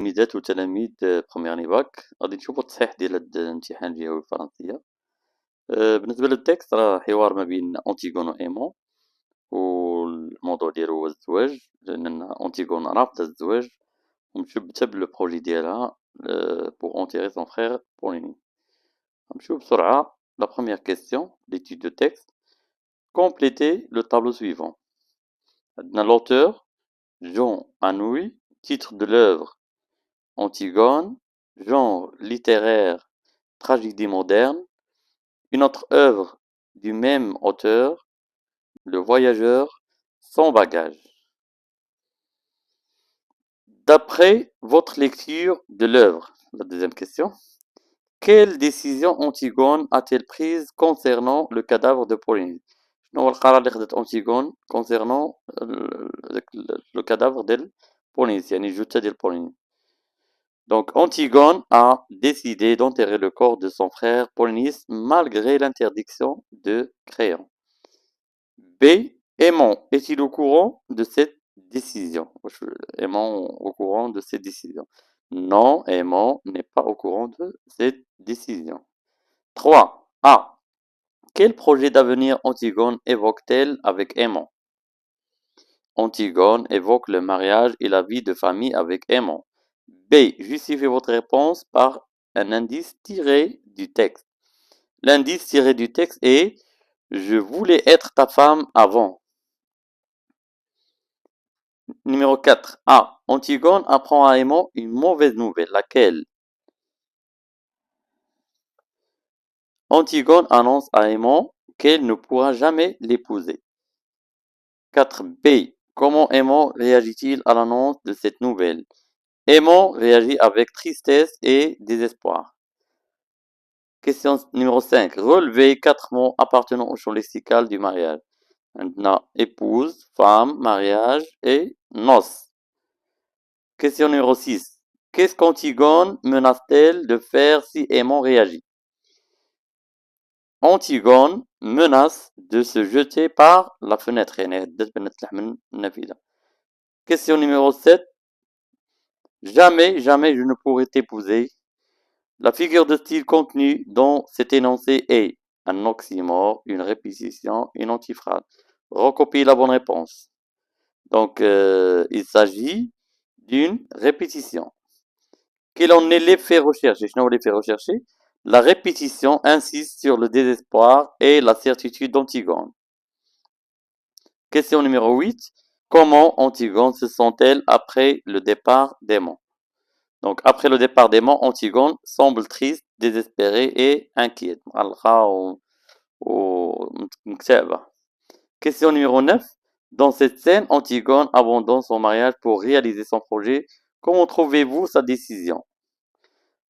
تلميذات وتلاميذ بروميير اني باك غادي نشوفو التصحيح ديال هاد الامتحان الجهوي الفرنسية. بالنسبة للتكست راه حوار ما بين أنتيغون وإيمون، والموضوع ديالو هو الزواج، لأن أنتيغون رافضة الزواج ومشبتة بالبروجي ديالها بوغ انتيغي سون فخيغ بوليني. غنمشيو بسرعة. لا بروميير كيسيون l'étude de texte. Complétez le tableau suivant. عندنا l'auteur Jean Anouilh, titre de l'œuvre Antigone, genre littéraire, tragédie moderne. Une autre œuvre du même auteur, Le voyageur sans bagage. D'après votre lecture de l'œuvre, la deuxième question, quelle décision Antigone a-t-elle prise concernant le cadavre de Pauline? شنو هو القرار اللي خدت أنتيغون concernant le cadavre ديال بولينيس، يعني الجثة ديال بولينيس. Donc Antigone a décidé d'enterrer le corps de son frère Polynice malgré l'interdiction de Créon. B. Aimon est-il au courant de cette décision? Aimon au courant de cette décision? Non, Aimon n'est pas au courant de cette décision. 3. A. Quel projet d'avenir Antigone évoque-t-elle avec Aimon? Antigone évoque le mariage et la vie de famille avec Aimon. B. Justifiez votre réponse par un indice tiré du texte. L'indice tiré du texte est « Je voulais être ta femme avant ». Numéro 4. A. Antigone apprend à Aimon une mauvaise nouvelle. Laquelle? Antigone annonce à Aimon qu'elle ne pourra jamais l'épouser. 4b. Comment Aimon réagit-il à l'annonce de cette nouvelle? Aimon réagit avec tristesse et désespoir. Question numéro 5. Relevez 4 mots appartenant au champ lexical du mariage. Maintenant, épouse, femme, mariage et noces. Question numéro 6. Qu'est-ce qu'Antigone menace-t-elle de faire si Aimon réagit? Antigone menace de se jeter par la fenêtre. Question numéro 7. Jamais, jamais je ne pourrai t'épouser. La figure de style contenue dans cet énoncé est un oxymore, une répétition, une antiphrase. Recopiez la bonne réponse. Donc, il s'agit d'une répétition. Quel en est l'effet recherché? L'effet recherché, la répétition insiste sur le désespoir et la certitude d'Antigone. Question numéro 8. Comment Antigone se sent-elle après le départ d'Aimon? Donc, après le départ d'Aimon, Antigone semble triste, désespérée et inquiète. Question numéro 9. Dans cette scène, Antigone abandonne son mariage pour réaliser son projet. Comment trouvez-vous sa décision?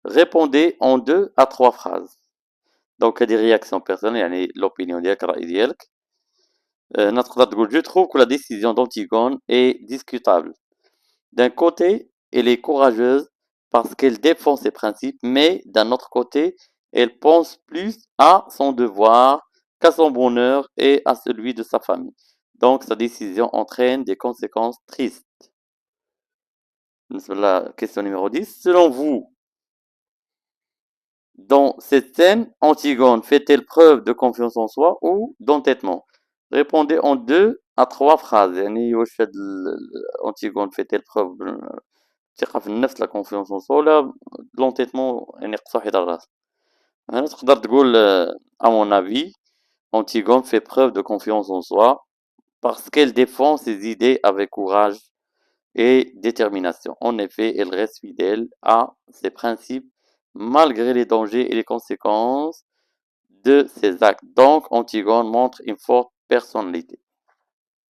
Répondez en 2 à 3 phrases. Donc, des réactions personnelles, l'opinion ديالك. Je trouve que la décision d'Antigone est discutable. D'un côté, elle est courageuse parce qu'elle défend ses principes, mais d'un autre côté, elle pense plus à son devoir qu'à son bonheur et à celui de sa famille. Donc, sa décision entraîne des conséquences tristes. La question numéro 10. Selon vous, dans cette scène, Antigone fait-elle preuve de confiance en soi ou d'entêtement? Répondez en 2 à 3 phrases. يعني واش هاد Antigone fait-elle preuve الثقة في النفس, la confiance en soi, ولا l'entêtement, يعني قصح يد الراس. هنا تقدر تقول à mon avis, Antigone fait preuve de confiance en soi parce qu'elle défend ses idées avec courage et détermination. En effet, elle reste fidèle à ses principes malgré les dangers et les conséquences de ses actes. Donc, Antigone montre une forte personnalité.